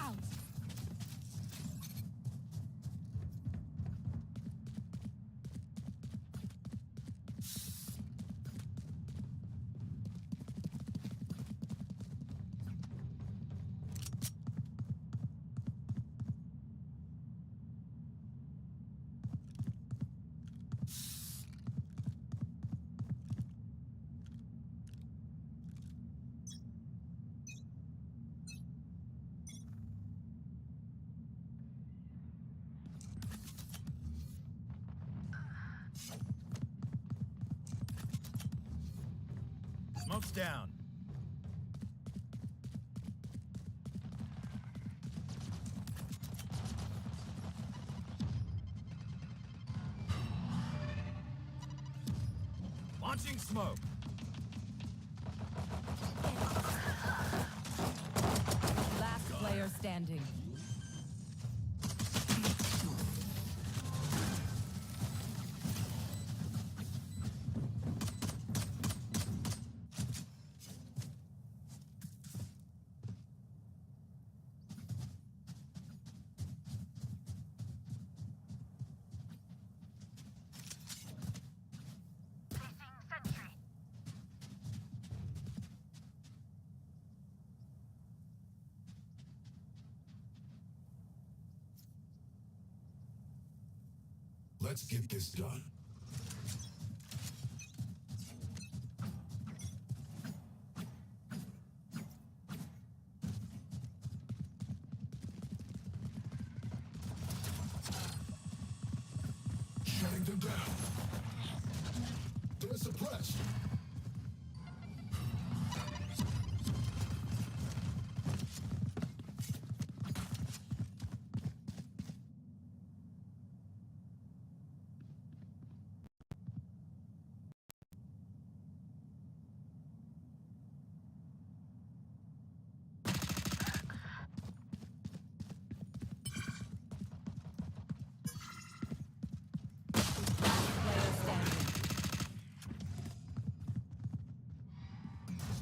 out. Smoke's down. Launching smoke. Last player standing. Let's get this done. Shutting them down. They're suppressed.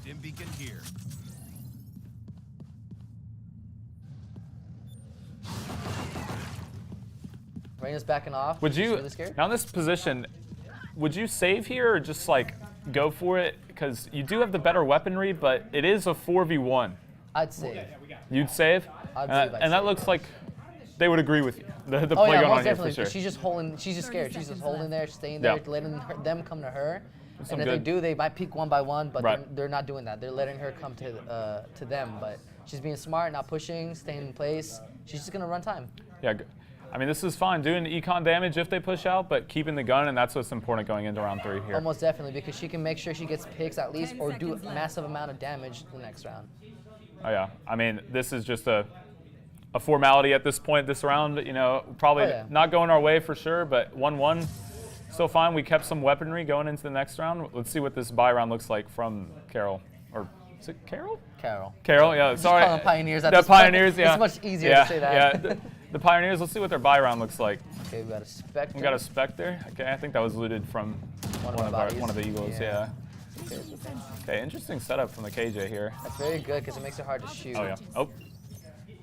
Stim beacon here. Reyna's backing off. Would She's you, really scared. now in this position, would you save here or just like go for it? Because you do have the better weaponry, but it is a 4v1. I'd save. You'd save? I'd And, save, I'd and that save. looks like they would agree with you. The Oh play yeah, going most on here definitely. for sure. She's just holding. She's just scared. She's just holding there, staying there, Yeah. letting them come to her. Some And if good- they do, they might peek one by one, but Right. they're not doing that. They're letting her come to them. But she's being smart, not pushing, staying in place. She's just gonna run time. Yeah, I mean, this is fine, doing econ damage if they push out, but keeping the gun, and that's what's important going into round 3 here. Almost definitely, because she can make sure she gets picks at least, or do a massive amount of damage the next round. Oh yeah, I mean, this is just a formality at this point this round. You know, probably Oh, yeah. not going our way for sure, but 1-1, still fine. We kept some weaponry going into the next round. Let's see what this buy round looks like from Carroll. Or is it Carroll? Carroll. Carroll, yeah, Just sorry. call them Pioneers at The this point. Pioneers, yeah. It's much easier yeah, to say that. Yeah, the Pioneers, let's see what their buy round looks like. Okay, we got a Spectre. We got a Spectre. Okay, I think that was looted from One of the Eagles, yeah. Okay, interesting setup from the KJ here. That's very good, because it makes it hard to shoot. Oh, yeah.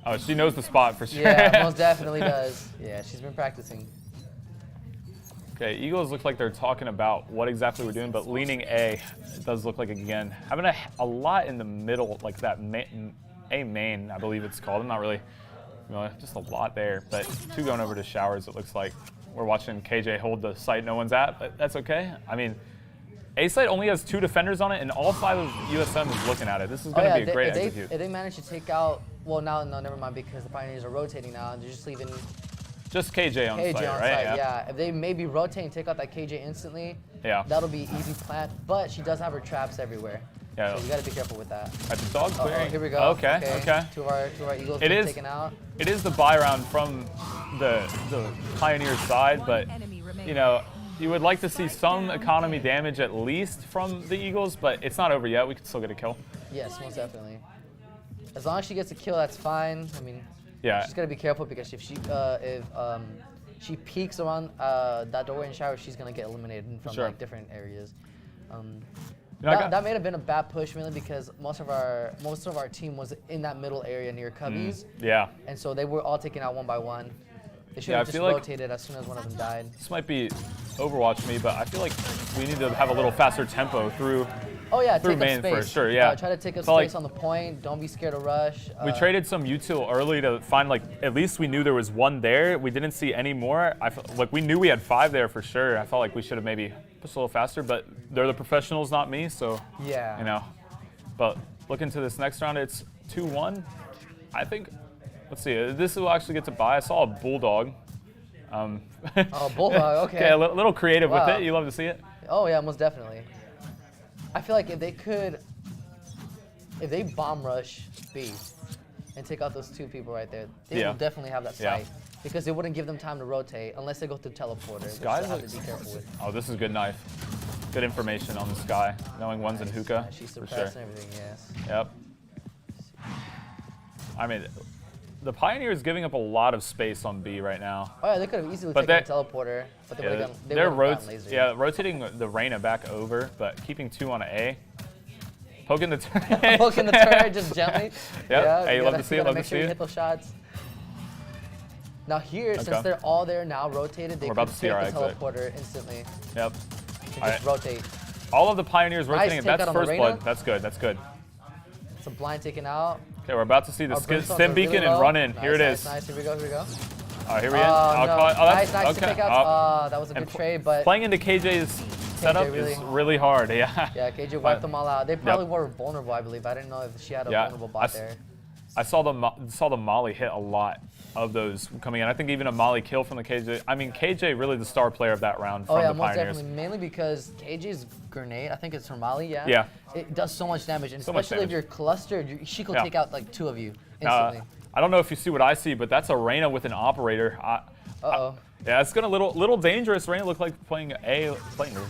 Oh, she knows the spot for sure. Yeah, most definitely does. Yeah, she's been practicing. Okay, Eagles look like they're talking about what exactly we're doing, but leaning A, it does look like, again, having a lot in the middle, like that A main, I believe it's called. I'm not really familiar, just a lot there. But 2 going over to showers, it looks like. We're watching KJ hold the site no one's at, but that's okay. I mean, A site only has 2 defenders on it, and all 5 of USM is looking at it. This is going to be a great execute. If they manage to take out, well, no, never mind, because the Pioneers are rotating now, and they're just leaving Just KJ on KJ site, on right? site. Yeah. If they maybe rotate and take out that KJ instantly, Yeah. that'll be easy plant. But she does have her traps everywhere. Yeah. So you got to be careful with that. At the dog clearing. Here we go. Okay. Two of our Eagles It being is- taken out. It is the buy round from the Pioneer side, but you know, you would like to see some economy damage at least from the Eagles, but it's not over yet. We can still get a kill. Yes, most definitely. As long as she gets a kill, that's fine. I mean, Yeah. she's got to be careful, because if she peeks around that doorway and shower, she's gonna get eliminated from Sure. like different areas. You know, That may have been a bad push mainly because most of our team was in that middle area near Cubbies. Yeah. And so they were all taken out one by one. They should have just rotated as soon as one of them died. This might be Overwatch me, but I feel like we need to have a little faster tempo through. Oh yeah, through take main up space. for sure. Yeah. Try to take up So, space like, on the point. Don't be scared to rush. We traded some util early to find, like, at least we knew there was one there. We didn't see any more. Like, we knew we had 5 there for sure. I felt like we should have maybe pushed a little faster, but they're the professionals, not me, so, yeah. you know. But looking to this next round, it's 2-1. I think, let's see, this will actually get to buy. I saw a Bulldog. Oh, Bulldog, okay. Okay, a little creative Wow. with it. You love to see it? Oh yeah, most definitely. I feel like if they bomb rush B and take out those 2 people right there, they will definitely have that Yeah. sight. Because it wouldn't give them time to rotate unless they go through teleporter, which Guys, they have to be careful with. oh, this is good knife. Good information on this guy, knowing one's in hookah. She's for suppressed sure. and everything, yes. Yep. I mean, the Pioneers giving up a lot of space on B right now. Oh yeah, they could have easily But taken a teleporter, but they would have they're gotten laser. rotating the Reyna back over, but keeping 2 on A. Poking the turret. Poking the turret just gently. Yeah, hey, you love gotta- to see you it, gotta love to make sure see you it. hit those shots. Now here, Okay. since they're all there now rotated, they We're could about to see take our the exit. teleporter instantly Yep. and just Alright. rotate. All of the Pioneers rotating. take That's out on the first Reyna. blood. That's good. That's good. It's a blind taken out. Okay, we're about to see the Our brimstones stim are beacon really and low. run in. Nice, Here it nice, is. Nice, here we go, here we go. Oh, here we in. Oh, I'll no. call it. Oh, that's nice to okay. pick out. Oh. That was a And good trade, but playing into KJ's setup really- is really hard. Yeah. yeah, KJ wiped them all out. They probably Yep. were vulnerable, I believe. I didn't know if she had a Yeah, vulnerable bot there. I saw the Molly hit a lot of those coming in. I think even a Molly kill from the KJ. I mean, KJ really the star player of that round from Oh yeah, the most Pioneers. definitely. Mainly because KJ's grenade, I think it's from Mali, yeah? Yeah. It does so much damage, and So much especially if damage. you're clustered, she could Yeah. take out like 2 of you Now, instantly. I don't know if you see what I see, but that's a Reyna with an operator. Uh-oh. Yeah, it's gonna little dangerous. Reyna looked like playing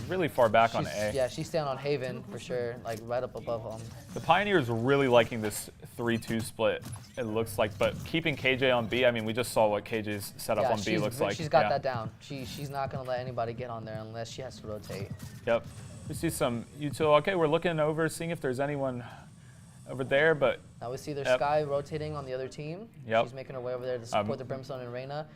really far back on A. Yeah, she's staying on Haven for sure, like right up above them. The Pioneers are really liking this 3-2 split, it looks like, but keeping KJ on B, I mean, we just saw what KJ's setup Yeah, on B looks like. she's got Yeah. that down. She's not gonna let anybody get on there unless she has to rotate. Yep. We see some util. Okay, we're looking over, seeing if there's anyone over there, but Now we see their Yep. Sky rotating on the other team. Yep. She's making her way over there to support the Brimstone and Reyna.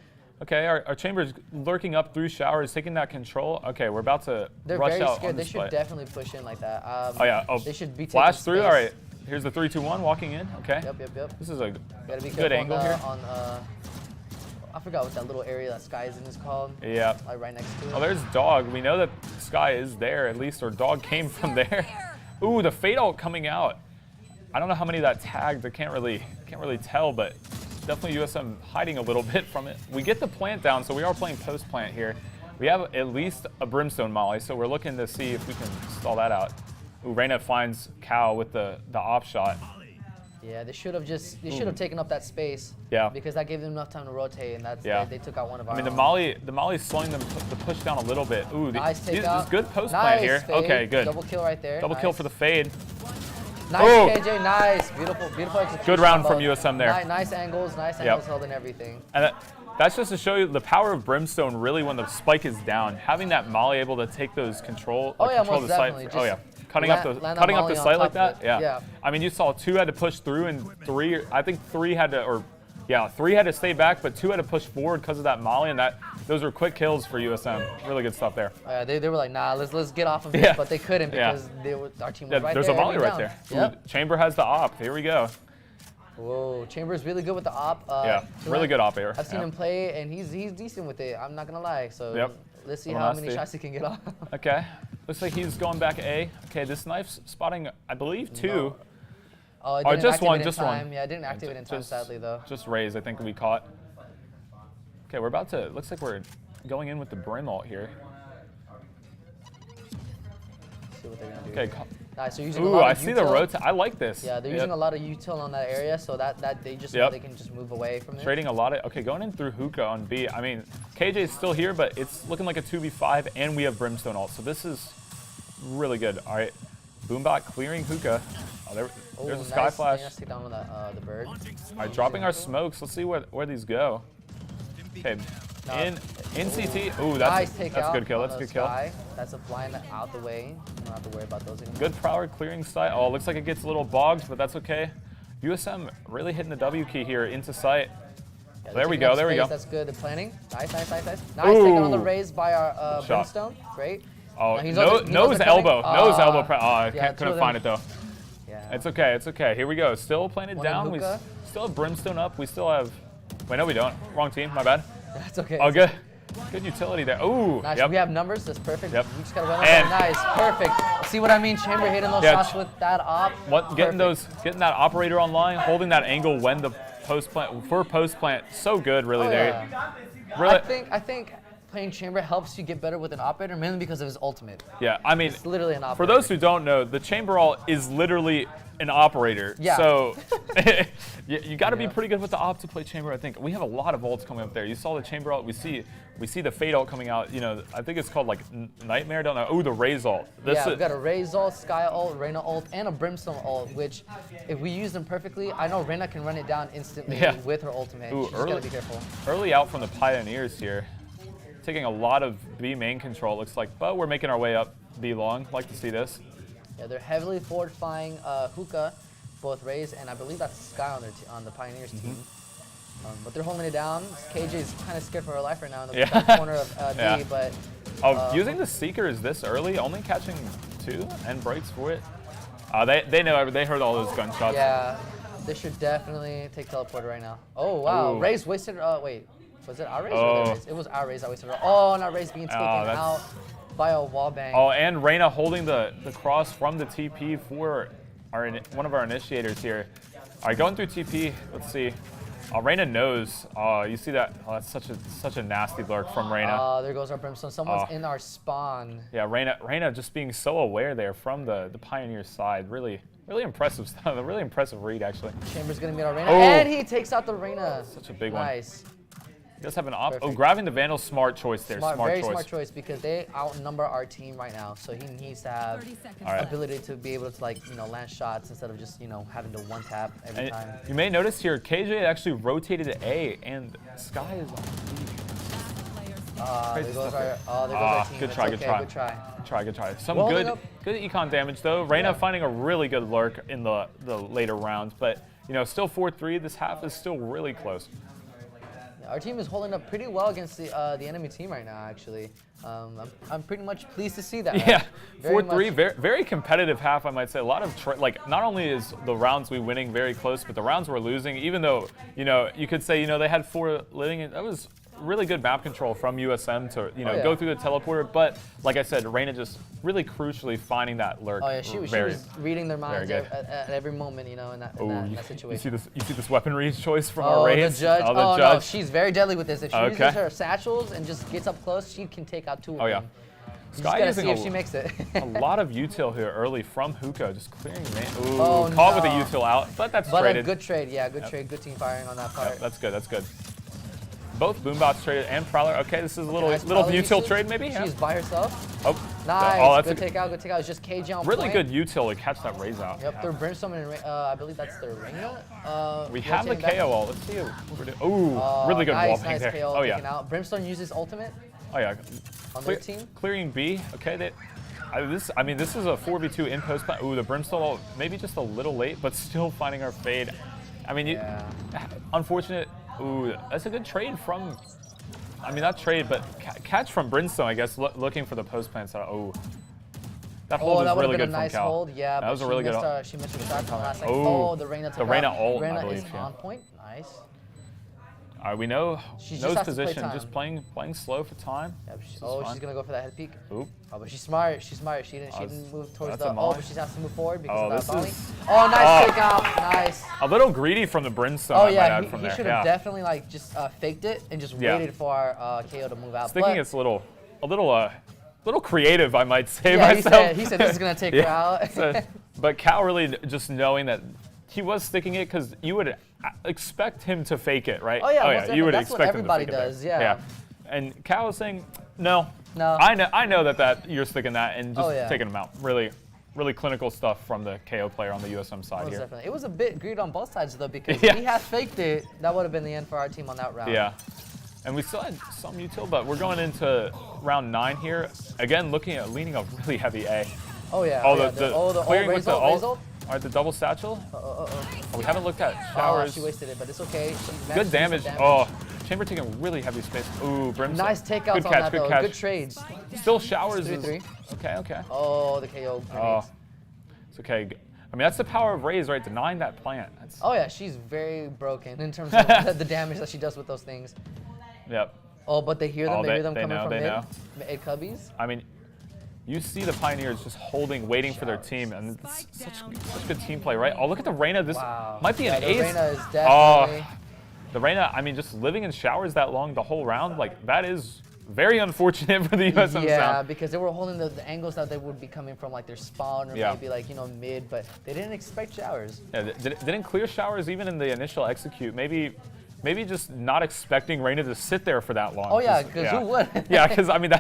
okay, our Chamber's lurking up through showers, taking that control. Okay, we're about to They're rush very out scared. on They this should fight. definitely push in like that. Oh yeah, They should be flash taking through. space. All right, here's the 3-2-1 walking in. Okay. Yep. This is a Gotta be good careful angle on, here. I forgot what that little area that Sky is in is called. Yeah. Like right next to it. Oh, there's Dog. We know that Sky is there at least, or Dog came from there. Ooh, the fade ult coming out. I don't know how many that tagged. I can't really tell, but definitely USM hiding a little bit from it. We get the plant down, so we are playing post plant here. We have at least a Brimstone Molly, so we're looking to see if we can stall that out. Ooh, Reyna finds Cow with the op shot. Yeah, they should have taken up that space. Yeah. Because that gave them enough time to rotate, and that's Yeah. they took out one of our. I mean, own. the Molly's slowing them to push down a little bit. Ooh, Nice this takeout. is good post Nice plant here. fade. Okay, good. Double kill right there. Double kill Nice. for the fade. Nice, Oh. KJ. Nice. Beautiful execution. Good round on from both. USM there. Nice angles. Nice Yep. angles held and everything. And that's just to show you the power of Brimstone. Really, when the spike is down, having that Molly able to take those control, Oh, yeah, control most the site. definitely. Oh yeah, Just cutting land up that the Molly on site like top of that. it. Yeah. I mean, you saw 2 had to push through, and 3. I think 3 had to, or yeah, 3 had to stay back, but 2 had to push forward because of that Molly, and those were quick kills for USM. Really good stuff there. They were like, nah, let's get off of this, Yeah. but they couldn't Yeah. because our team was Yeah, right there's there. a Molly every right down. there. Ooh, Yep. Chamber has the op. Here we go. Whoa, Chamber's really good with the op. Yeah, really good op here. I've seen Yeah. him play, and he's decent with it. I'm not gonna lie. So Yep. let's see Little how many nasty. shots he can get off. Okay, looks like he's going back A. Okay, this knife's spotting, I believe, 2. Oh, it Oh, didn't just activate one, in just time. one. Yeah, it didn't activate in time, sadly though. Just Raze, I think we caught. Okay, we're about to, looks like we're going in with the Brim ult here. See what they're gonna do. Okay, Nice. They're using a ooh, lot I of see the util. rotate. I like this. Yeah, they're Yep. using a lot of util on that area, so that they just know Yep. they can just move away from it. Trading a lot of, okay, going in through hookah on B. I mean, KJ's still here, but it's looking like a 2v5, and we have Brimstone ult, so this is really good. All right, Boombot clearing hookah. Oh, there's a sky nice. flash. Let's take down with the bird. All right, dropping our smokes. Let's see where these go. Okay, No, in. In CT. Ooh, Nice that's take a out good kill. on That's a the good kill. Sky. That's a blind out the way. You don't have to worry about those anymore. Good Prowler clearing sight. Oh, looks like it gets a little bogged, but that's okay. USM really hitting the W key here into sight. Yeah, There we taking go, up there we space, go. That's good. The planning. Nice, nice, nice, nice. Nice taking on the Ooh. raise by our Shot. Brimstone. Great. Oh, Now he nose they're coming. elbow. Nose elbow. Oh, I yeah, couldn't find it though. Yeah. It's okay, it's okay. Here we go. Still playing it One in down. We hookah. still have Brimstone up. We still have. Wait, no, we don't. Wrong team. My bad. That's okay. Oh, good. Good utility there. Ooh. Nice. Yep. We have numbers. That's perfect. Yep. We just gotta run And- up. Nice. Perfect. See what I mean? Chamber hitting those Yeah, shots with that op. Getting Perfect. getting that operator online, holding that angle when the post plant. So good, really Oh, there. yeah. Really. I think playing Chamber helps you get better with an operator mainly because of his ultimate. Yeah. I mean, It's literally an operator. for those who don't know, the chamber ult is literally an operator. Yeah. So you got to be Yeah. pretty good with the op to play chamber. I think we have a lot of ults coming up there. You saw the chamber ult. We see the fade ult coming out. You know, I think it's called like Nightmare. Don't know. Ooh, the Raze ult. Yeah, we've got a Raze ult, Sky ult, Reyna ult, and a Brimstone ult, which if we use them perfectly, I know Reyna can run it down instantly Yeah. with her ultimate. Ooh, You just gotta be careful. Early out from the Pioneers here. Taking a lot of B main control, looks like, but we're making our way up B long. Like to see this. Yeah, they're heavily fortifying Hookah, both Raze and I believe that's Sky on on the Pioneers team. But they're holding it down. KJ is kind of scared for her life right now in the Yeah. back corner of D, Yeah. but Oh, using the Seekers this early, only catching 2 and breaks for it. They know, they heard all those gunshots. yeah, they should definitely take teleporter right now. Oh wow, Ooh. Raze wasted. Wait, was it our Raze or Oh. their Raze? It was our Raze. I wasted. Oh, not Raze being taken that's- out by a wall bang. Oh, and Reyna holding the cross from the TP for one of our initiators here. All right, going through TP. Let's see. Reyna knows. You see that? Oh, that's such a nasty lurk from Reyna. There goes our Brimstone. Someone's Oh. in our spawn. Yeah, Reyna just being so aware there from the Pioneer side. Really impressive stuff. A really impressive read, actually. Chamber's gonna meet our Reyna, Oh. and he takes out the Reyna. Such a big one. Nice. He does have an op. Oh, Perfect. grabbing the Vandal, smart choice there. Smart Very choice. smart choice because they outnumber our team right now. So he needs to have 30 seconds. All right. ability to be able to land shots instead of just having to one tap every And time. you may notice here, KJ actually rotated to A, and Sky is on B. Last player standing. There Crazy goes stuff here. our there goes our team. Good It's try, okay, good try. Good try. Good try. Some Rolling good up. econ damage though. Reyna Yeah. finding a really good lurk in the later rounds, but still 4-3. This half is still really close. Our team is holding up pretty well against the enemy team right now. Actually, I'm pretty much pleased to see that. Yeah, Very 4-3, much. very competitive half, I might say. A lot of not only is the rounds we winning very close, but the rounds we're losing. Even though you could say they had 4 living, that was really good map control from USM to yeah. go through the teleporter. But like I said, Reyna just really crucially finding that lurk. Oh yeah, she was reading their minds good. at every moment, in that You situation. see this weaponry choice from Oh, our the Raze? judge. Oh, the No, judge. she's very deadly with this. If she Okay. uses her satchels and just gets up close, she can take out 2 of Oh, yeah. them. You just Sky gotta using see if she makes it. a lot of util here early from Hookah, just clearing man. Ooh, Oh, caught with a no. util out, but that's But a traded. good trade, yeah, good trade, good team firing on that part. Yep, that's good. That's good. Both boombots traded and Prowler. Okay, this is a little Nice little Prowler util usage. trade maybe. Yeah. She's by herself. Oh, Nice. oh, that's good a take out. Good take out. It's just KJ on really point. good util to catch that Raze out. Yep, Yeah. they're Brimstone and I believe that's their Reyna. We have the rotating back. KO ult. Let's see what we're doing. Ooh, really good nice, wall bang nice there. KO Oh taken yeah. out. Brimstone uses ultimate Oh yeah. on their team. Clearing B. Okay, this is a 4v2 in post. Ooh, the Brimstone ult, maybe just a little late, but still finding our fade. I mean, Yeah. unfortunate. Ooh, that's a good trade from. I mean, not trade, but catch from Brimstone, I guess, looking for the post plant. So, oh, that hold Oh, was that would really have good been a nice from Cal. hold. Yeah, that but was a really good. she missed her shot from last second. Oh, Oh, the Reyna took the Reyna out. ult, I Reyna believe, is yeah. on point. Nice. All right, we know She just knows has to play position, time. just playing slow for time. Yep, This is she's fine. gonna go for that head peek. Oop. Oh, but she's smart. She's smart. She didn't move towards that's the. a Oh, molly. but she has to move forward because Oh, of that this volley. is- Oh, nice Oh. take out. Nice. A little greedy from the Brimstone. Oh I might yeah, add from he there. should Yeah. have definitely just faked it and just Yeah. waited for our KO to move out. I was thinking it's a little creative, I might say yeah, myself. he said this is gonna take her out. But Cal really just knowing that he was sticking it because you would expect him to fake it, right? Oh, yeah, most you definitely. would That's what expect him to everybody fake it there. does, yeah. And Cal was saying, no. No. I know that you're sticking that and just Oh, yeah. taking him out. Really clinical stuff from the KO player on the USM side Most here. definitely. It was a bit greed on both sides though because Yeah. if he had faked it, that would have been the end for our team on that round. Yeah. And we still had some util, but we're going into round 9 here. Again, looking at leaning a really heavy A. Oh yeah. Oh, yeah. the clearing with the ult. All right, the double satchel. Oh, we haven't looked at showers. She wasted it, but it's okay. Good damage. Oh, Chamber taking really heavy space. Ooh, Brimstone. Nice takeouts good on catch, that good though. catch. Good trades. Still showers 3-3. is okay. Okay. Oh, the KO. Oh, it's okay. I mean, that's the power of Raze, right? Denying that plant. That's, Oh yeah, she's very broken in terms of the damage that she does with those things. Yep. Oh, but they hear them. Oh, they hear them they coming know, from they mid. know. Mid cubbies. I mean, you see the Pioneers just holding, waiting for their team, and it's such good team play, right? Oh, look at the Reyna. This might be an the ace. Reyna is definitely. The Reyna, I mean, just living in showers that long the whole round, like, that is very unfortunate for the USM Yeah, Sound. because they were holding the angles that they would be coming from, like their spawn or Yeah. maybe like, you know, mid, but they didn't expect showers. Yeah, didn't clear showers even in the initial execute. Maybe just not expecting Reyna to sit there for that long. Oh yeah, because who would? Yeah, because I mean,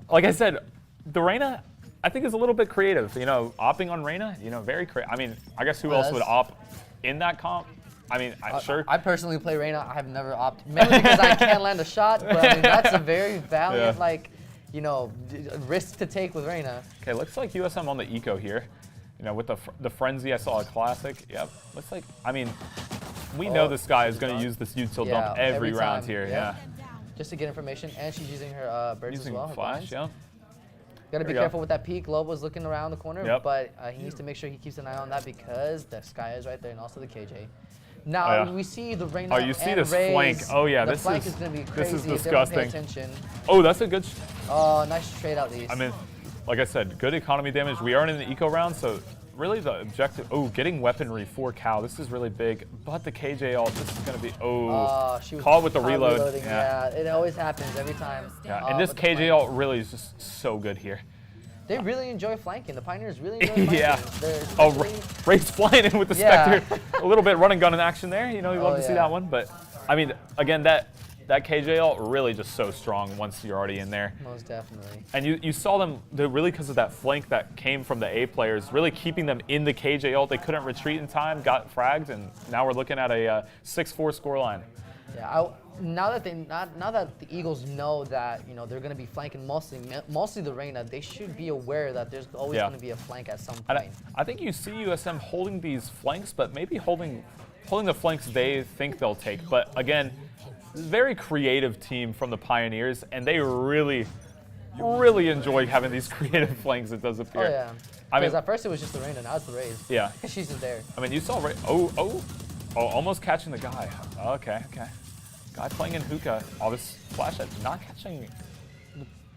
like I said, the Reyna, I think is a little bit creative. You know, opting on Reyna, you know, very creative. I mean, I guess who else would opt in that comp? I mean, sure. I personally play Reyna. I have never opted, mainly because I can't land a shot. But I mean, that's a very valiant, like, you know, risk to take with Reyna. Okay, looks like USM on the eco here. You know, with the frenzy, I saw a classic. Yep, looks like. I mean, we know this guy is going to use this util dump every round here. Yeah. Just to get information, and she's using her birds Using as well. Her flash, blinds. yeah. Gotta be careful with that peek. Lobo's looking around the corner, Yep. but he needs to make sure he keeps an eye on that because the Sky is right there, and also the KJ. Now we see the Reyna. Oh, you see and this Raze. flank. Oh yeah, the this flank is gonna be this crazy is if they don't pay disgusting. attention. Oh, that's a good. Oh, nice trade at least. I mean, like I said, good economy damage. We aren't in the eco round, so really the objective. Oh, getting weaponry for Cal. This is really big. But the KJ ult. This is gonna be. She was caught with the caught reload. reloading. Yeah, it always happens every time. Yeah, and this KJ ult really is just so good here. They really enjoy flanking. The Pioneers really enjoy flanking. Yeah. Oh, Ray's flying in with the Spectre. A little bit run and gun in action there. You know, you love to see that one. But, I mean, again, that KJ ult really just so strong once you're already in there. Most definitely. And you saw them, really because of that flank that came from the A players, really keeping them in the KJ ult. They couldn't retreat in time, got fragged, and now we're looking at a 6-4 scoreline. Yeah, now that the Eagles know that, you know, they're going to be flanking mostly the Reyna, they should be aware that there's always going to be a flank at some point. I think you see USM holding these flanks, but maybe holding the flanks they think they'll take. But again, very creative team from the Pioneers, and they really enjoy having these creative flanks, it does appear. Oh yeah. Because at first it was just the Reyna, now it's the Raze. Yeah. She's just there. I mean, you saw almost catching the guy. Okay. Guy playing in hookah. Oh, this flash head not catching.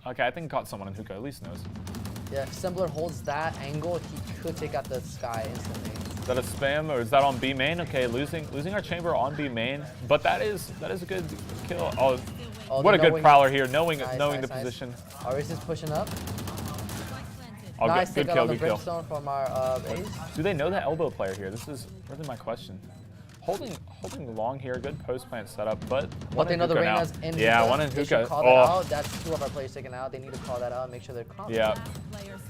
Okay, I think caught someone in hookah, at least knows. Yeah, if Sembler holds that angle, he could take out the Sky instantly. Is that a spam or is that on B main? Okay, losing our chamber on B main, but that is a good kill. Oh, what a good prowler here, knowing the position. Raze is pushing up. Oh, nice good take kill, out on the good kill. Brimstone from our Ace. Do they know that elbow player here? This is really my question. Holding long here, good post plant setup, but they know the Reyna's in hookah. Yeah, one in They hookah. should call that out. That's 2 of our players taken out. They need to call that out and make sure they're calm. Yeah.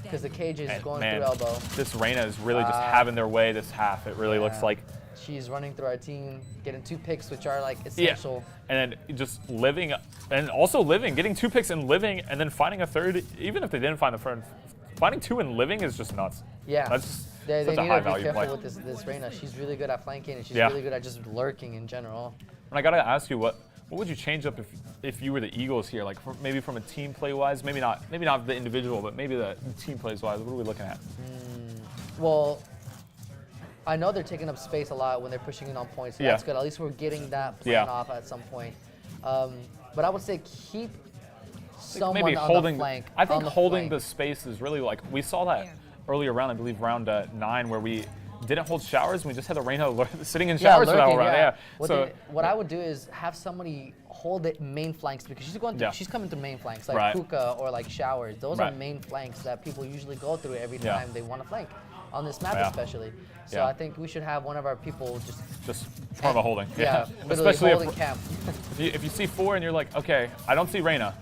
Because the KJ is going Man, through elbow. this Reyna is really just having their way this half. It really looks like. She's running through our team, getting 2 picks, which are like essential. Yeah. And then just living, and also living, getting 2 picks and living, and then finding a third. Even if they didn't find the third, finding 2 and living is just nuts. Yeah. That's They such need a high to be value careful play. with this Reyna. She's really good at flanking, and she's really good at just lurking in general. And I gotta ask you, what would you change up if you were the Eagles here? Like maybe from a team play wise, maybe not the individual, but maybe the team plays wise. What are we looking at? Well, I know they're taking up space a lot when they're pushing in on points. So that's good. At least we're getting that plan off at some point. But I would say keep someone maybe on holding the flank. I think holding the space is really like we saw that earlier round, I believe round 9, where we didn't hold showers and we just had the Reyna sitting in showers for that whole round. Yeah. What I would do is have somebody hold it main flanks because she's going through, she's coming through main flanks like hookah or like showers. Those are main flanks that people usually go through every time they want to flank on this map especially. So I think we should have one of our people just form a holding. Yeah, especially holding camp. if you see 4 and you're like, okay, I don't see Reyna.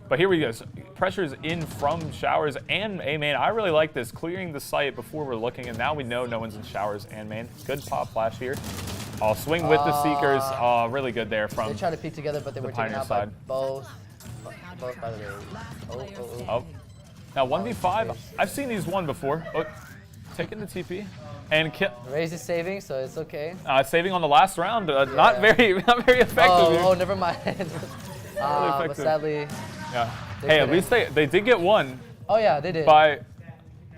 But here we go. Pressure's in from showers and A main. I really like this, clearing the site before we're looking, and now we know no one's in showers and main. Good pop flash here. Oh, swing with the Seekers. Oh, really good there from They tried to peek together, but they were taken Pioneer out side. by both by the way. Oh. Now 1v5, I've seen these won before. Oh, taking the TP. And Raze is saving, so it's okay. saving on the last round, not very effective. Oh, never mind. But effective. sadly, Yeah. Hey, at least they did get one oh yeah, they did. by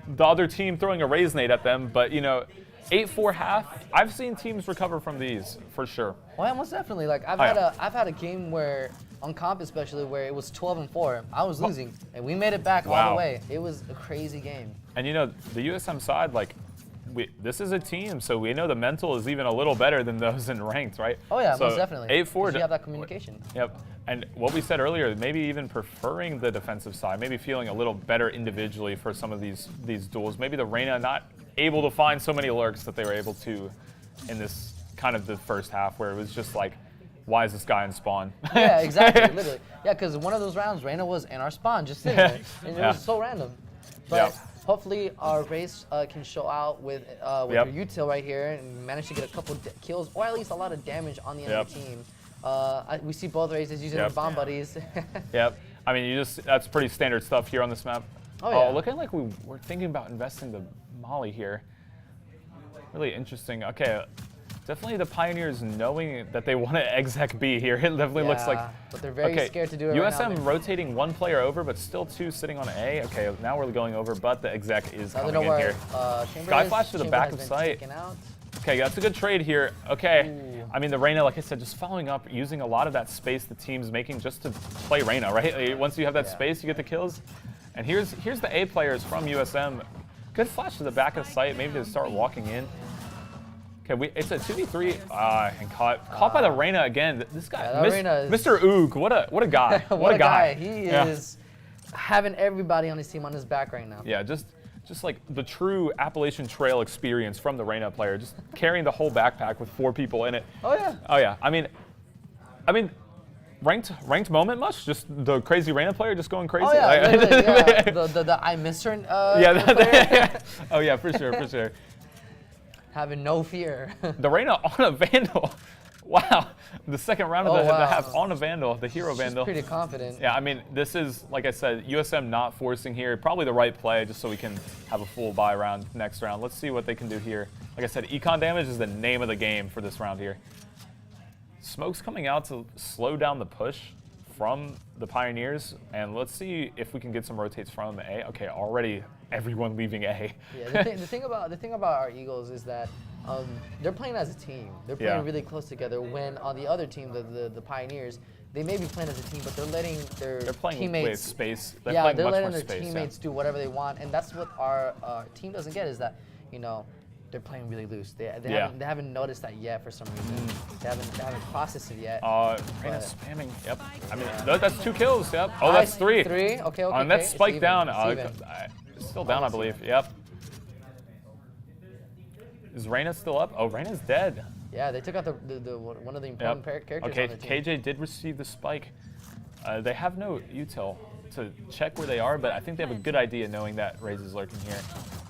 the other team throwing a Raze nade at them, but you know, 8-4 half. I've seen teams recover from these for sure. Oh yeah, most definitely. Like I've had a game where on comp especially where it was 12-4. I was losing, and we made it back all the way. It was a crazy game. And you know, the USM side, like, this is a team, so we know the mental is even a little better than those in ranked, right? Oh yeah, so most definitely. 8-4. You have that communication. Yep. And what we said earlier, maybe even preferring the defensive side, maybe feeling a little better individually for some of these duels. Maybe the Reyna not able to find so many lurks that they were able to in this kind of the first half where it was just like, why is this guy in spawn? Yeah, exactly, literally. Yeah, because one of those rounds, Reyna was in our spawn, just sitting there, and it was so random. But hopefully our Raze can show out with your util right here and manage to get a couple kills, or at least a lot of damage on the enemy team. We see both Razes using their bomb buddies. Yep. I mean, that's pretty standard stuff here on this map. Oh, yeah. Looking like we're thinking about investing the Molly here. Really interesting. Okay. Definitely the Pioneers knowing that they want to exec B here. It definitely looks like. But they're very scared to do it right now. USM rotating one player over, but still two sitting on A. Okay, now we're going over, but the exec is coming in here. Sky flash to the back of sight. Okay, that's a good trade here. Okay. Ooh. I mean, the Reyna, like I said, just following up, using a lot of that space the team's making just to play Reyna, right? Once you have that space, you get the kills. And here's the A players from USM. Good flash to the back of sight, maybe to start walking in. Okay, it's a 2v3 and caught by the Reyna again. This guy, Mr. Oog, what a guy. what a guy. He is having everybody on his team on his back right now. Yeah, just like the true Appalachian Trail experience from the Reyna player, just carrying the whole backpack with 4 people in it. Oh yeah. Oh yeah. I mean, ranked moment much? Just the crazy Reyna player just going crazy? Oh yeah, yeah. The I miss her player. Oh yeah, for sure. Having no fear. The Reyna on a Vandal. Wow. The second round of the half on a Vandal, the hero Vandal. Pretty confident. Yeah, I mean, this is, like I said, USM not forcing here. Probably the right play just so we can have a full buy round next round. Let's see what they can do here. Like I said, econ damage is the name of the game for this round here. Smoke's coming out to slow down the push from the Pioneers, and let's see if we can get some rotates from A. Okay, already everyone leaving A. Yeah, the thing about our Eagles is that they're playing as a team. They're playing really close together. When on the other team, the Pioneers, they may be playing as a team, but they're letting their teammates with space. They're letting their teammates do whatever they want, and that's what our team doesn't get. Is that they're playing really loose. They haven't noticed that yet for some reason. They haven't processed it yet. Reyna spamming. Yep. I mean, that's 2 kills. Yep. Oh, that's 3. 3. Okay. And that's spiked down. Still down, I believe. Yep. Is Reyna still up? Oh, Reyna's dead. Yeah, they took out one of the important characters on the team. KJ did receive the spike. They have no util to check where they are, but I think they have a good idea knowing that Raze is lurking here.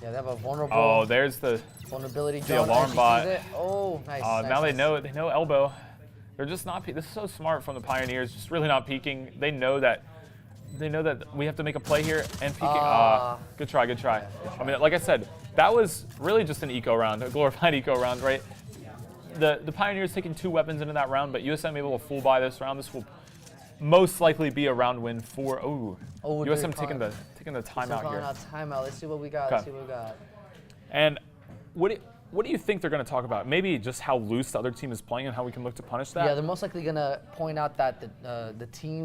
Yeah, they have a vulnerable. Oh, there's the vulnerability. The alarm bot. Oh, nice. Now they know elbow. They're just not. This is so smart from the Pioneers. Just really not peeking. They know that we have to make a play here and peeking. Good try. I mean, like I said, that was really just an eco round, a glorified eco round, right? The Pioneers taking 2 weapons into that round, but USM able to full buy this round. This will most likely be a round win for USM taking the timeout here. Timeout. Let's see what we got. And what do you think they're going to talk about? Maybe just how loose the other team is playing and how we can look to punish that? Yeah, they're most likely going to point out that the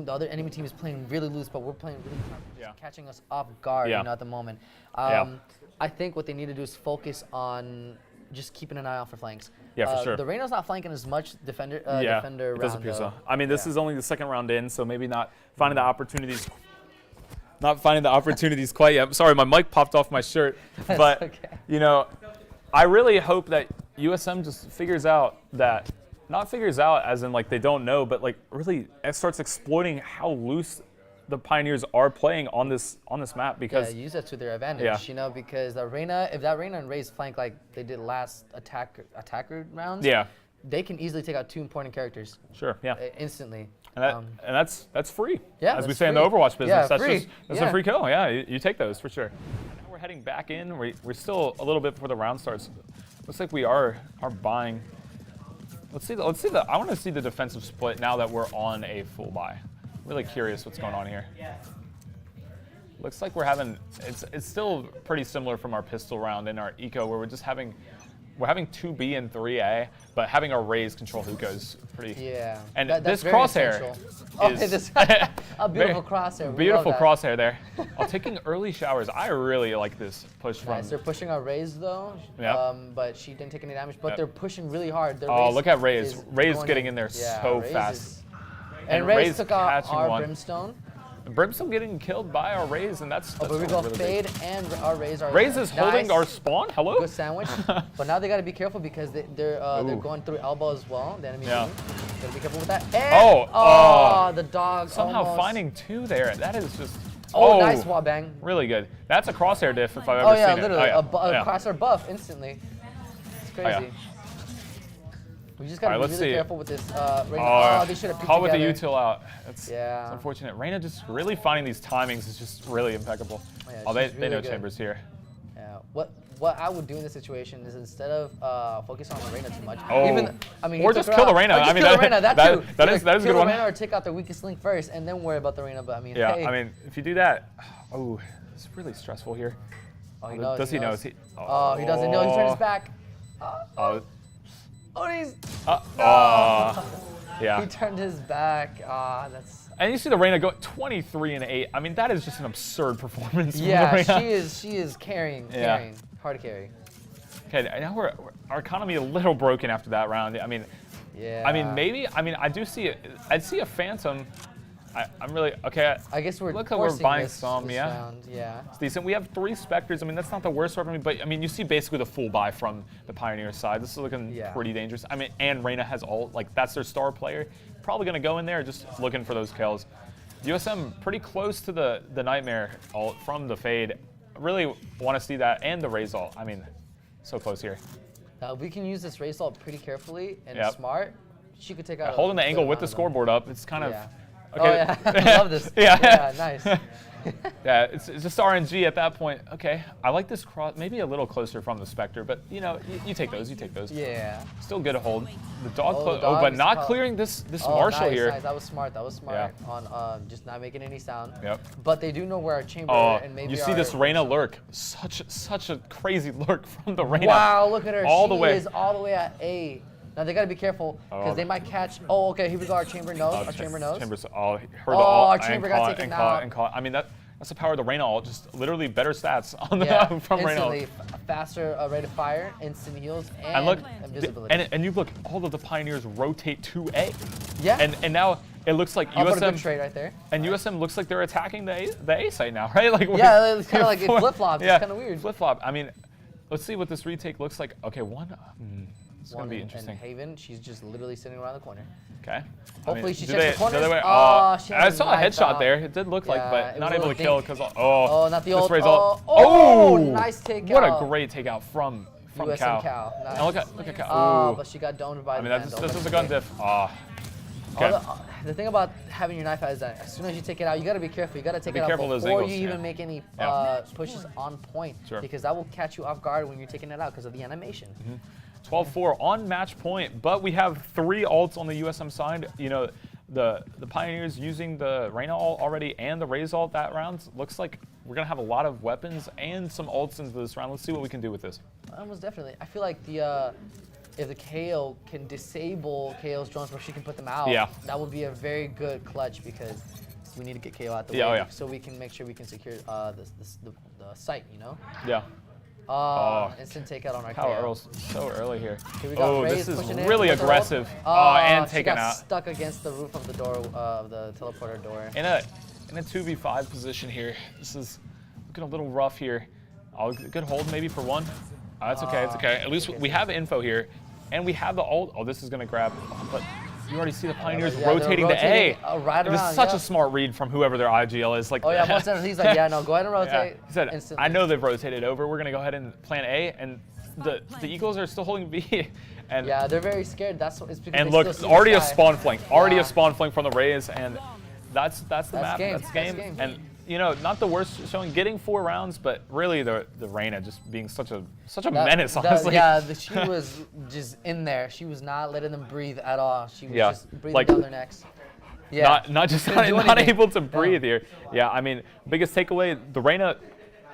other enemy team is playing really loose, but we're playing really catching us off guard at the moment. I think what they need to do is focus on just keeping an eye out for flanks. Yeah, for sure. The Reyna's not flanking as much defender it does appear so. I mean, this is only the second round in, so maybe not finding the opportunities. Not finding the opportunities quite yet. Sorry, my mic popped off my shirt. But, I really hope that USM just figures out that, not figures out as in like they don't know, but like really starts exploiting how loose the Pioneers are playing on this map, because use that to their advantage, because if that Reyna and Raze flank like they did last attacker rounds, they can easily take out 2 important characters. Sure. Yeah. Instantly. And that's free. Yeah, as we that's say in the free. Overwatch business, Yeah, that's free. a free kill. Yeah, you take those for sure. Now we're heading back in. We're still a little bit before the round starts. Looks like we are buying. Let's see the. I want to see the defensive split now that we're on a full buy. Really curious what's going on here. Looks like we're having. It's still pretty similar from our pistol round in our eco where we're just having. We're having 2B and 3A, but having our Raze control hookah is pretty. Yeah. And that's this very crosshair essential. is this, a beautiful crosshair. We beautiful love that. crosshair there. Taking early showers. I really like this push from. Nice. They're pushing our Raze though. Yeah. But she didn't take any damage. But they're pushing really hard. Their Oh, Raze look at Raze. is Raze going getting in there yeah, so Raze fast. And Raze took out catching our one. Brimstone. Brimstone getting killed by our Raze, and that's Oh, but we go really Fade big. and our Raze are Raze is holding our spawn. Hello? Good sandwich. But now they got to be careful because they're going through elbow as well. The enemy team. Gotta be careful with that. And, the dog Somehow almost. finding 2 there. That is just. Oh, nice wall bang. Really good. That's a crosshair diff if I've ever Oh yeah, seen literally it. a crosshair buff instantly. It's crazy. We just gotta be really careful with this. Reyna. They should have picked caught with the together. util out. It's unfortunate. Reyna just really finding these timings is just really impeccable. Yeah, they really know good. Chambers here. Yeah. What I would do in this situation is instead of focus on the Reyna too much. Oh. Or just kill the Reyna. I mean, kill the Reyna. That too. That is a good Kill one. the Reyna or take out their weakest link first, and then worry about the Reyna. But I mean, yeah. hey. I mean, if you do that, it's really stressful here. Oh, he knows. Does he know? Oh, he doesn't know. He turned his back. He's. Yeah. He turned his back. That's. And you see the Reyna go 23 and 8. I mean, that is just an absurd performance. Yeah, from the Reyna. she is carrying. Hard to carry. Okay, now our economy a little broken after that round. I mean, maybe. I mean, I do see it. I'd see a Phantom. I'm really okay. I guess we're look how we're buying some. This round. Yeah. It's decent. We have 3 Spectres. I mean, that's not the worst weapon, but I mean, you see basically the full buy from the Pioneer side. This is looking pretty dangerous. I mean, and Reyna has ult. Like that's their star player. Probably gonna go in there just looking for those kills. USM pretty close to the Nightmare ult from the Fade. Really want to see that and the Raze ult. I mean, so close here. We can use this Raze ult pretty carefully and smart. She could take out. Holding the angle with the scoreboard up. It's kind of. Okay. Oh yeah, I love this. Yeah, nice. Yeah, it's just RNG at that point. Okay, I like this cross, maybe a little closer from the Spectre, but you know, you take those, Yeah. Still good to hold. The dog, but not clearing this Marshall here. Nice. That was smart. On just not making any sound. Yep. But they do know where our chamber and maybe you see this Reyna lurk. Such a crazy lurk from the Reyna. Wow, look at her. She is all the way at A. Now they gotta be careful because they might catch. Oh, okay. Here we go. Our chamber knows. Our chamber knows. Heard the ult. Our chamber got taken out. I mean that's the power of the Reyna ult. Just literally better stats on from Reyna ult. Faster rate of fire, instant heals, and look, invisibility. And you look, all of the Pioneers rotate to A. Yeah. And now it looks like I'll USM. put a good trade right there. And USM looks like they're attacking the A site now, right? Like yeah, it's kind of like it flip flops. It's kind of weird. Flip flop. I mean, let's see what this retake looks like. Okay, it's gonna be interesting. And Haven, she's just literally sitting around the corner. Okay. Hopefully she checks the corners. I saw a headshot there. It did look like, but not able to kill because not the ult. Nice takeout. What a great takeout from USM Cal. Nice. And look at Cal. But she got domed by the Vandal. This is a gun diff. Okay. The thing about having your knife out is that as soon as you take it out, you gotta be careful. You gotta take it out before you even make any pushes on point, because that will catch you off guard when you're taking it out because of the animation. 12-4 on match point, but we have 3 ults on the USM side. You know, the Pioneers using the Reyna ult already and the Raze ult that round. Looks like we're gonna have a lot of weapons and some ults into this round. Let's see what we can do with this. Almost definitely. I feel like if the KO can disable KO's drones where she can put them out, that would be a very good clutch because we need to get KO out the way so we can make sure we can secure the site, you know? Yeah. Instant takeout on our Power KO. Earl's so early here. We got this is really aggressive. And taken out. Stuck against the roof of the door, of the teleporter door. In a 2v5 position here. This is looking a little rough here. Good hold maybe for one. That's okay. It's okay. At least we have info here, and we have the ult. Oh, this is gonna grab. But you already see the Pioneers rotating to A. Right this is such a smart read from whoever their IGL is. Like, most of he's like, no, go ahead and rotate. He said, instantly. I know they've rotated over. We're gonna go ahead and plan A, and the Eagles are still holding B, and yeah, they're very scared. That's what it's because. and they look, still see already the a sky. spawn flank, already Yeah. a spawn flank from the Rays, and that's the map. game. That's That's game. game. And you know, not the worst showing, getting 4 rounds, but really the Reyna just being such a menace. Honestly, She was just in there. She was not letting them breathe at all. She was Yeah, just breathing like- down their necks. Yeah. not Couldn't do not anything. able to breathe here. Yeah, I mean, biggest takeaway, the Reyna,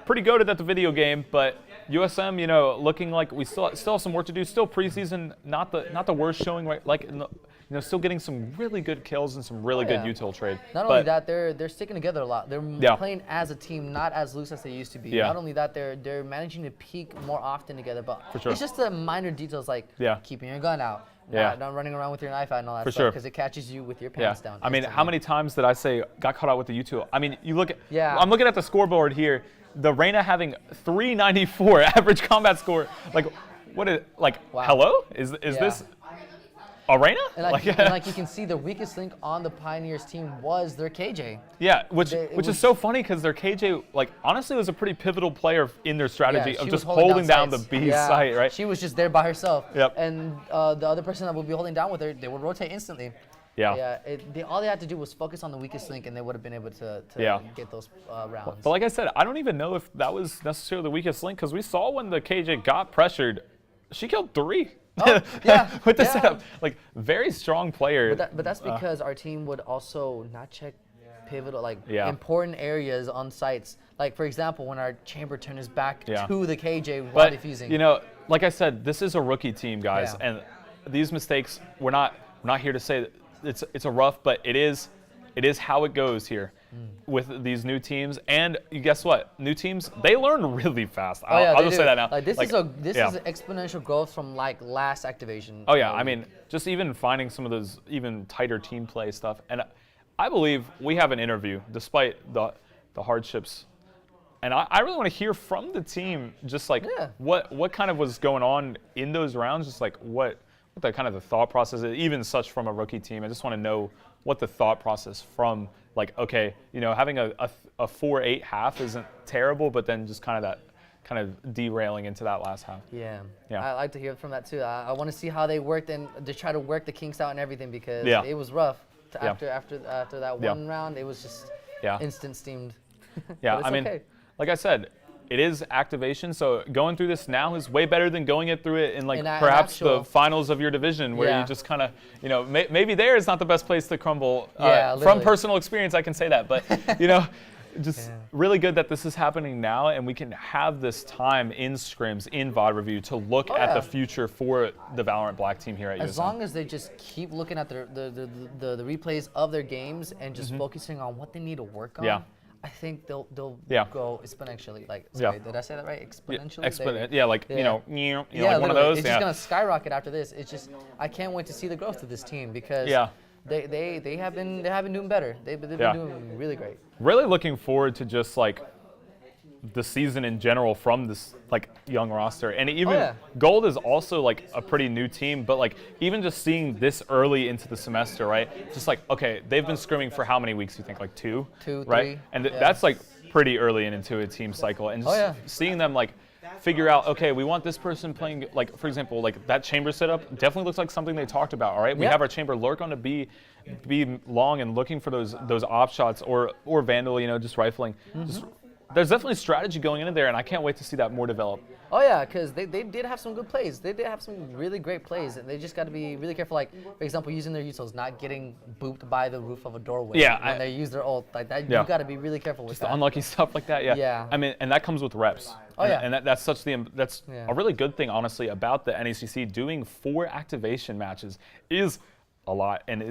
pretty goated at the video game, but USM, you know, looking like we still have some work to do. Still preseason, not the worst showing, right? Like, you know, still getting some really good kills and some really good yeah. util trade. Not but, only that, they're sticking together a lot. They're Yeah. playing as a team, not as loose as they used to be. Yeah. Not only that, they're managing to peak more often together. But For sure. it's just the minor details like Yeah. keeping your gun out, Yeah. not running around with your knife out and all that For stuff sure. because it catches you with your Yeah, pants down. I mean, how instantly. many times did I say got caught out with the util? I mean, you look at. Yeah. I'm looking at the scoreboard here. The Reyna having 394 average combat score. Like, what is like? Wow. Hello? Is Yeah. this a Reyna? And like you can see, the weakest link on the Pioneers team was their KJ. Yeah, which It is was- so funny because their KJ, like, honestly was a pretty pivotal player in their strategy she of was just holding down the sites. B Yeah. site, right? She was just there by herself. Yep. And the other person that would be holding down with her, they would rotate instantly. Yeah. Yeah. All they had to do was focus on the weakest link, and they would have been able to Yeah. get those rounds. But like I said, I don't even know if that was necessarily the weakest link because we saw when the KJ got pressured, she killed 3. Oh, yeah, with the yeah. setup, like very strong player. But that's because our team would also not check pivotal, like Yeah. important areas on sites. Like for example, when our chamber turn is back Yeah. to the KJ while But defusing. you know, like I said, this is a rookie team, guys, Yeah. and these mistakes, we're not here to say that it's a rough, but it is how it goes here with these new teams. And guess what? New teams, they learn really fast. Oh, yeah, I'll they just do. say that now. Like this is yeah. an exponential growth from like last activation. Oh yeah, I mean, just even finding some of those even tighter team play stuff. And I believe we have an interview, despite the hardships. And I really want to hear from the team, just like what kind of was going on in those rounds, just like what the kind of the thought process is, even such from a rookie team. I just want to know what the thought process from, like, okay, you know, having a 4-8 half isn't terrible, but then just kind of derailing into that last half. Yeah. Yeah. I like to hear from that too. I want to see how they worked and they try to work the kinks out and everything because Yeah. it was rough. Yeah. After that Yeah. one round, it was just Yeah. instant steamed. Yeah, But it's I mean, okay. like I said, it is activation, so going through this now is way better than going through it in like In perhaps actual- the finals of your division, where Yeah. you just kind of, you know, maybe there is not the best place to crumble. Yeah, from literally. personal experience, I can say that, but you know, just really good that this is happening now, and we can have this time in scrims, in VOD review, to look at yeah. the future for the Valorant Black team here at As USM. long as they just keep looking at the replays of their games and just focusing on what they need to work on, Yeah. I think they'll Yeah. go exponentially. Like, Yeah. sorry, did I say that right? Exponentially? Yeah, like Yeah. you know, like one of literally. those. It's Yeah. just gonna skyrocket after this. It's just I can't wait to see the growth of this team because Yeah. they have been doing better. They've been Yeah. doing really great. Really looking forward to just like the season in general from this like young roster, and even yeah. Gold is also like a pretty new team, but like even just seeing this early into the semester, right? Just like, okay, they've been scrimming for how many weeks? You think like 2, right? 3, And yeah. that's like pretty early into a team cycle, and just yeah. seeing them like figure out, okay, we want this person playing, like for example, like that chamber setup definitely looks like something they talked about. All right, we Yeah. have our chamber lurk on to be long and looking for those op shots or vandal, you know, just rifling. Just, there's definitely strategy going into there, and I can't wait to see that more develop. Oh yeah, because they did have some good plays. They did have some really great plays, and they just got to be really careful. Like for example, using their utils, not getting booped by the roof of a doorway. Yeah, when they use their ult like that. Yeah. You got to be really careful with The that. unlucky stuff like that, yeah. Yeah. I mean, and that comes with reps. Oh, yeah. And that's Yeah. a really good thing, honestly, about the NECC. Doing 4 activation matches is a lot, and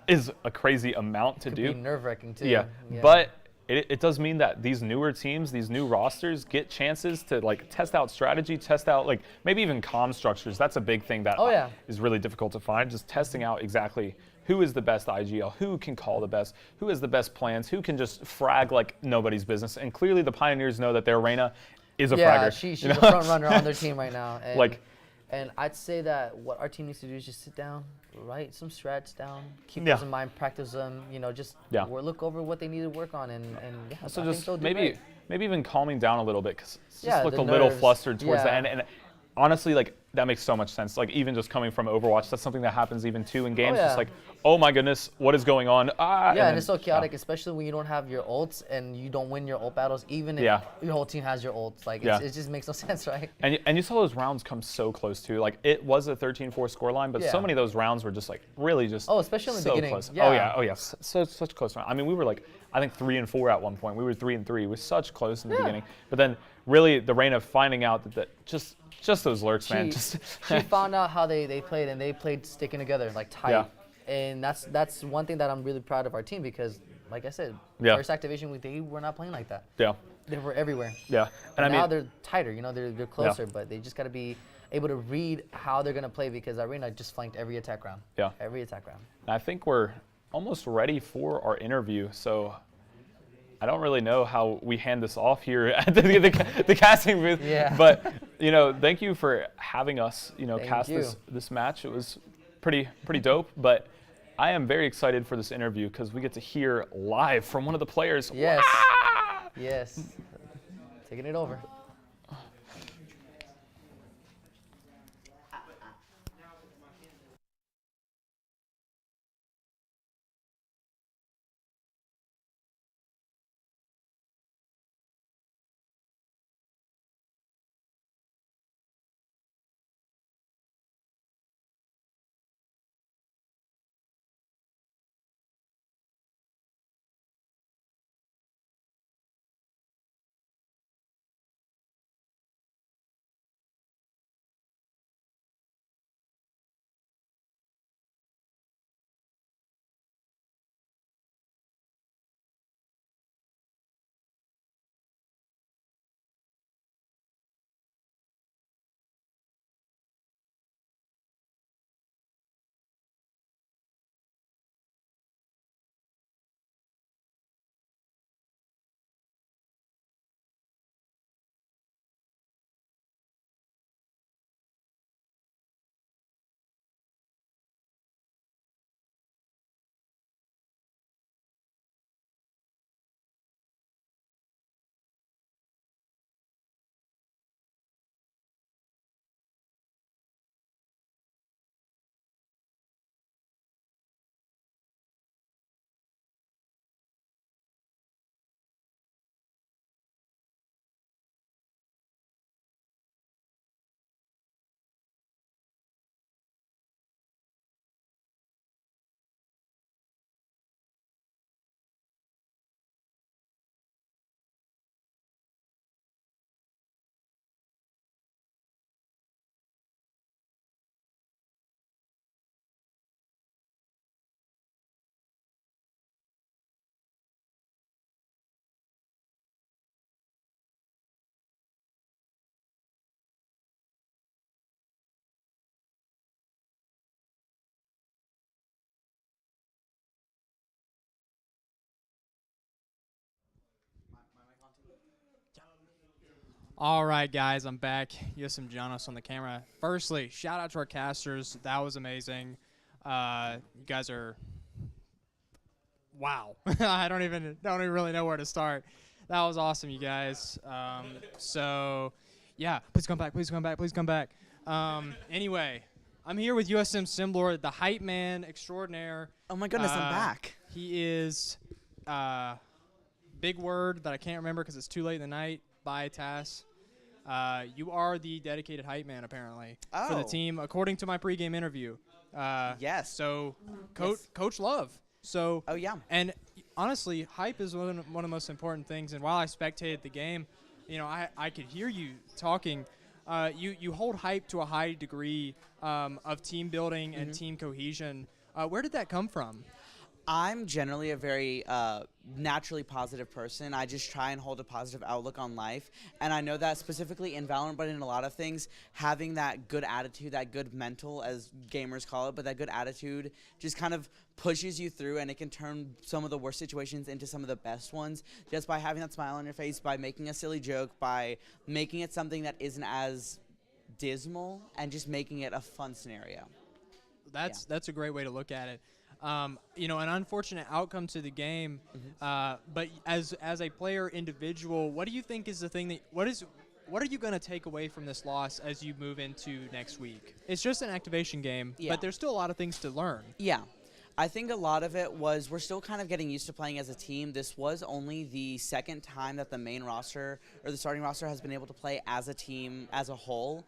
is a crazy amount to do. Be nerve-wracking too. Yeah, but it does mean that these newer teams, these new rosters, get chances to like test out strategy, test out like maybe even comm structures. That's a big thing that is really difficult to find. Just testing out exactly who is the best IGL, who can call the best, who has the best plans, who can just frag like nobody's business. And clearly the Pioneers know that their Reyna is a fragger. She's a front runner on their team right now. And, and I'd say that what our team needs to do is just sit down, write some strats down, keep those in mind, practice them, you know, just look over what they need to work on, and so I just think they'll do maybe great. even calming down a little bit, because it just looked the a little nerves. flustered towards the Yeah. end. And honestly, like, that makes so much sense. Like, even just coming from Overwatch, that's something that happens even too in games. yeah. Just like, oh my goodness, what is going on? Yeah, and it's so chaotic, especially when you don't have your ults and you don't win your ult battles, even if your whole team has your ults. Like, it just makes no sense, right? And you saw those rounds come so close too. Like, it was a 13-4 scoreline, but so many of those rounds were just like really just especially in the beginning. Close. Yeah. Oh yeah, such close round. I mean, we were like, I think 3-4 at one point. We were 3-3. It was such close in the beginning, but then really the Reina finding out that just those lurks, man. She found out how they played, and they played sticking together like tight. Yeah. And that's one thing that I'm really proud of our team because, like I said, first activation week they were not playing like that. Yeah. They were everywhere. Yeah. And now they're tighter. You know, they're closer, but they just got to be able to read how they're gonna play because Arena just flanked every attack round. Yeah. Every attack round. I think we're almost ready for our interview, so I don't really know how we hand this off here at the casting booth. Yeah. But thank you for having us. Cast you. this match. It was pretty dope. But I am very excited for this interview because we get to hear live from one of the players. Yes. Wah! Yes. Taking it over. All right, guys, I'm back. Yusum Janos on the camera. Firstly, shout out to our casters. That was amazing. You guys are wow. I don't even really know where to start. That was awesome, you guys. So yeah, please come back. Please come back. Please come back. Anyway, I'm here with USM Simlord, the hype man extraordinaire. Oh my goodness, I'm back. He is big word that I can't remember because it's too late in the night. By Tass. You are the dedicated hype man, apparently, for the team, according to my pregame interview. Yes. So, Coach Love. So. Oh yeah. And honestly, hype is one of the most important things. And while I spectated the game, I could hear you talking. You hold hype to a high degree of team building and team cohesion. Where did that come from? I'm generally a very naturally positive person. I just try and hold a positive outlook on life. And I know that specifically in Valorant, but in a lot of things, having that good attitude, that good mental, as gamers call it, but that good attitude just kind of pushes you through, and it can turn some of the worst situations into some of the best ones just by having that smile on your face, by making a silly joke, by making it something that isn't as dismal, and just making it a fun scenario. That's a great way to look at it. An unfortunate outcome to the game, but as a player individual, what do you think is the thing that what are you going to take away from this loss as you move into next week? It's just an activation game, but there's still a lot of things to learn. Yeah. I think a lot of it was we're still kind of getting used to playing as a team. This was only the second time that the main roster or the starting roster has been able to play as a team as a whole.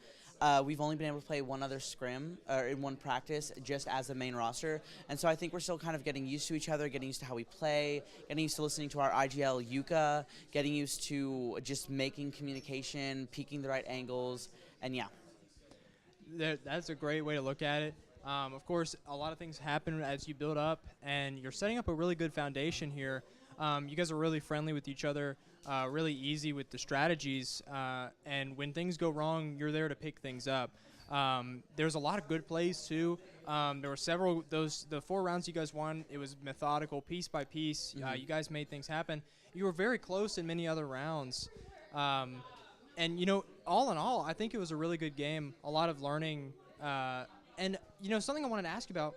We've only been able to play one other scrim or in one practice just as a main roster. And so I think we're still kind of getting used to each other, getting used to how we play, getting used to listening to our IGL Yuka, getting used to just making communication, peeking the right angles, and yeah. That's a great way to look at it. Of course, a lot of things happen as you build up, and you're setting up a really good foundation here. You guys are really friendly with each other, really easy with the strategies, and when things go wrong, you're there to pick things up. There's a lot of good plays, too. There were several, the 4 rounds you guys won, it was methodical, piece by piece. You guys made things happen. You were very close in many other rounds. And, you know, all in all, I think it was a really good game, a lot of learning. And, you know, something I wanted to ask you about,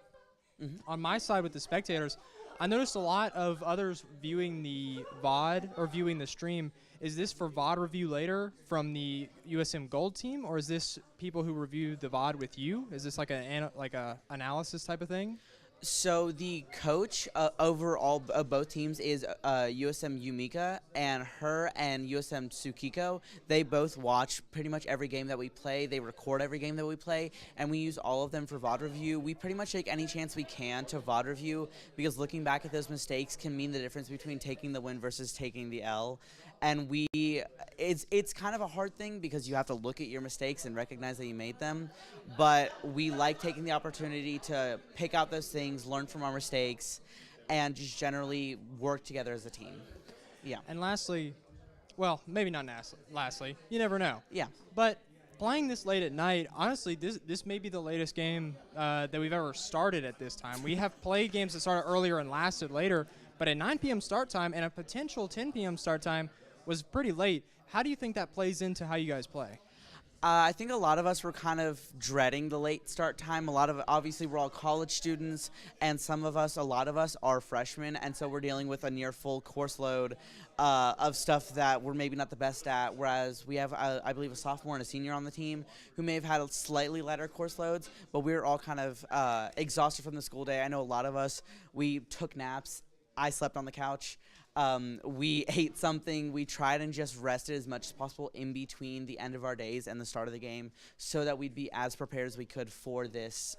on my side with the spectators, I noticed a lot of others viewing the VOD or viewing the stream. Is this for VOD review later from the USM Gold team, or is this people who review the VOD with you? Is this like a analysis type of thing? So the coach overall of both teams is USM Yumika, and her and USM Tsukiko, they both watch pretty much every game that we play. They record every game that we play, and we use all of them for VOD review. We pretty much take any chance we can to VOD review, because looking back at those mistakes can mean the difference between taking the win versus taking the L. And it's kind of a hard thing because you have to look at your mistakes and recognize that you made them. But we like taking the opportunity to pick out those things, learn from our mistakes, and just generally work together as a team. Yeah. And lastly, well, maybe not lastly, you never know. Yeah. But playing this late at night, honestly, this may be the latest game that we've ever started at this time. We have played games that started earlier and lasted later, but at 9 p.m. start time and a potential 10 p.m. start time was pretty late. How do you think that plays into how you guys play? I think a lot of us were kind of dreading the late start time. Obviously, we're all college students, and a lot of us are freshmen, and so we're dealing with a near full course load of stuff that we're maybe not the best at, whereas we have, I believe, a sophomore and a senior on the team who may have had slightly lighter course loads, but we're all kind of exhausted from the school day. I know a lot of us, we took naps. I slept on the couch. We ate something. We tried and just rested as much as possible in between the end of our days and the start of the game so that we'd be as prepared as we could for this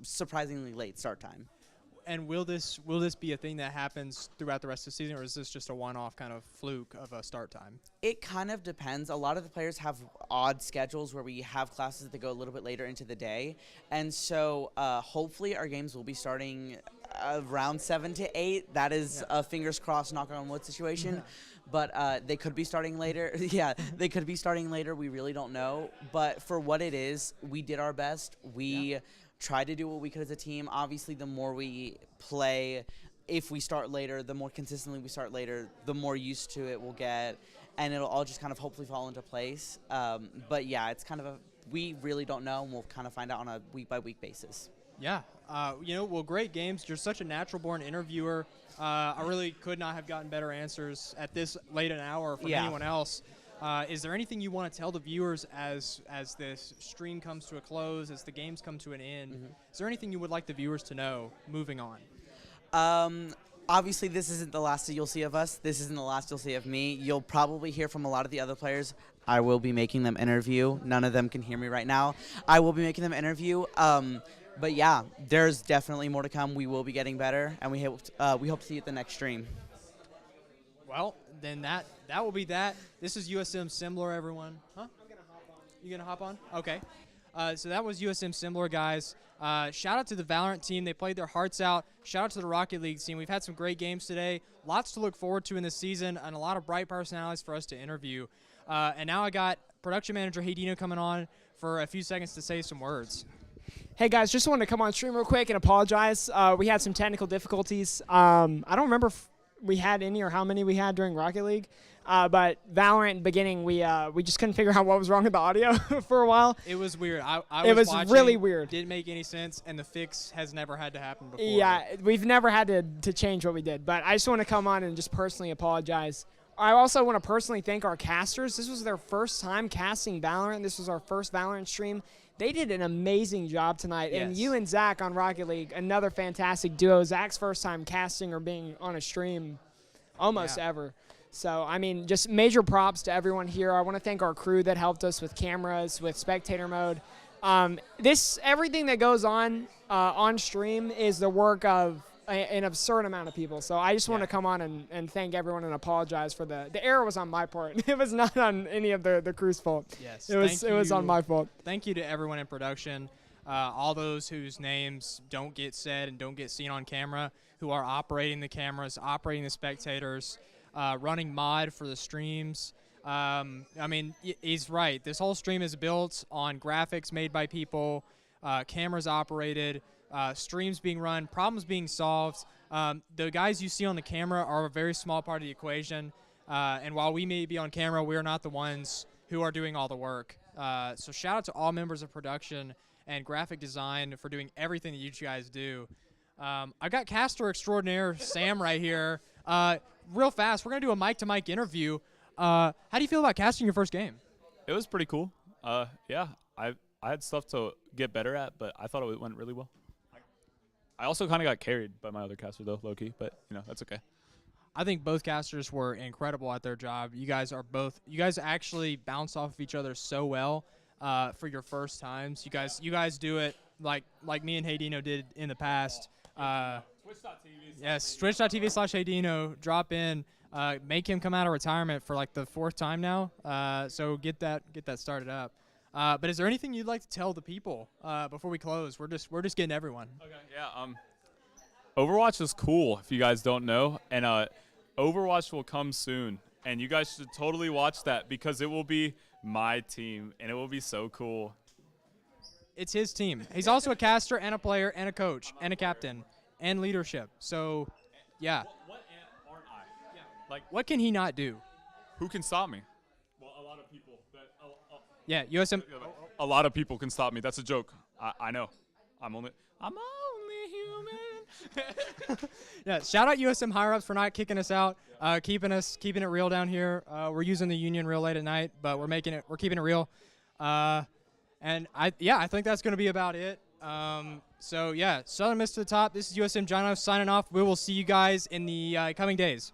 surprisingly late start time. And will this be a thing that happens throughout the rest of the season, or is this just a one-off kind of fluke of a start time? It kind of depends. A lot of the players have odd schedules where we have classes that go a little bit later into the day. And so hopefully our games will be starting around 7 to 8. That is a fingers crossed, knock on wood situation. But they could be starting later. Yeah, they could be starting later. We really don't know. But for what it is, we did our best. We tried to do what we could as a team. Obviously, the more we play, if we start later, the more consistently we start later, the more used to it we'll get. And it'll all just kind of hopefully fall into place. But yeah, it's kind of we really don't know, and we'll kind of find out on a week-by-week basis. Yeah. Well, great games. You're such a natural-born interviewer. I really could not have gotten better answers at this late an hour from anyone else. Is there anything you want to tell the viewers as this stream comes to a close, as the games come to an end? Is there anything you would like the viewers to know moving on? Obviously, this isn't the last you'll see of us. This isn't the last you'll see of me. You'll probably hear from a lot of the other players. I will be making them interview. None of them can hear me right now. I will be making them interview. But yeah, there's definitely more to come. We will be getting better, and we hope to see you at the next stream. Well, then that will be that. This is USM Similar, everyone. Huh? I'm gonna hop on. You gonna hop on? Okay. So that was USM Similar, guys. Shout out to the Valorant team. They played their hearts out. Shout out to the Rocket League team. We've had some great games today. Lots to look forward to in this season, and a lot of bright personalities for us to interview. And now I got production manager Hedino coming on for a few seconds to say some words. Hey guys, just wanted to come on stream real quick and apologize. We had some technical difficulties. I don't remember if we had any or how many we had during Rocket League, but Valorant in the beginning, we just couldn't figure out what was wrong with the audio for a while. It was weird. It was watching, really weird. Didn't make any sense, and the fix has never had to happen before. Yeah, we've never had to change what we did, but I just want to come on and just personally apologize. I also want to personally thank our casters. This was their first time casting Valorant. This was our first Valorant stream. They did an amazing job tonight. Yes. And you and Zach on Rocket League, another fantastic duo. Zach's first time casting or being on a stream almost ever. So, I mean, just major props to everyone here. I want to thank our crew that helped us with cameras, with spectator mode. Everything that goes on stream is the work of an absurd amount of people. So I just want to come on and thank everyone and apologize for the error was on my part. It was not on any of the crew's fault. Yes, it was on my fault. Thank you to everyone in production, all those whose names don't get said and don't get seen on camera, who are operating the cameras, operating the spectators, running mod for the streams. I mean, he's right. This whole stream is built on graphics made by people, cameras operated, streams being run, problems being solved. The guys you see on the camera are a very small part of the equation. And while we may be on camera, we're not the ones who are doing all the work. So shout out to all members of production and graphic design for doing everything that you guys do. I've got caster extraordinaire Sam right here. Real fast, we're going to do a mic-to-mic interview. How do you feel about casting your first game? It was pretty cool. Yeah, I had stuff to get better at, but I thought it went really well. I also kind of got carried by my other caster, though, low-key, but, that's okay. I think both casters were incredible at their job. You guys actually bounce off of each other so well for your first times. You guys do it like me and Haydino did in the past. Twitch.tv. Yes, twitch.tv/Haydino. Drop in. Make him come out of retirement for like the 4th time now. So get that started up. But is there anything you'd like to tell the people before we close? We're just getting everyone. Okay. Yeah. Overwatch is cool if you guys don't know, and Overwatch will come soon, and you guys should totally watch that because it will be my team, and it will be so cool. It's his team. He's also a caster and a player and a coach and a captain and leadership. So, yeah. What aren't I? Yeah. Like, what can he not do? Who can stop me? Well, a lot of people. Yeah, USM. A lot of people can stop me. That's a joke. I know. I'm only human. Yeah, shout out USM higher-ups for not kicking us out, keeping it real down here. We're using the union real late at night, but we're keeping it real. And I think that's going to be about it. So yeah, Southern Miss to the top. This is USM Jono signing off. We will see you guys in the coming days.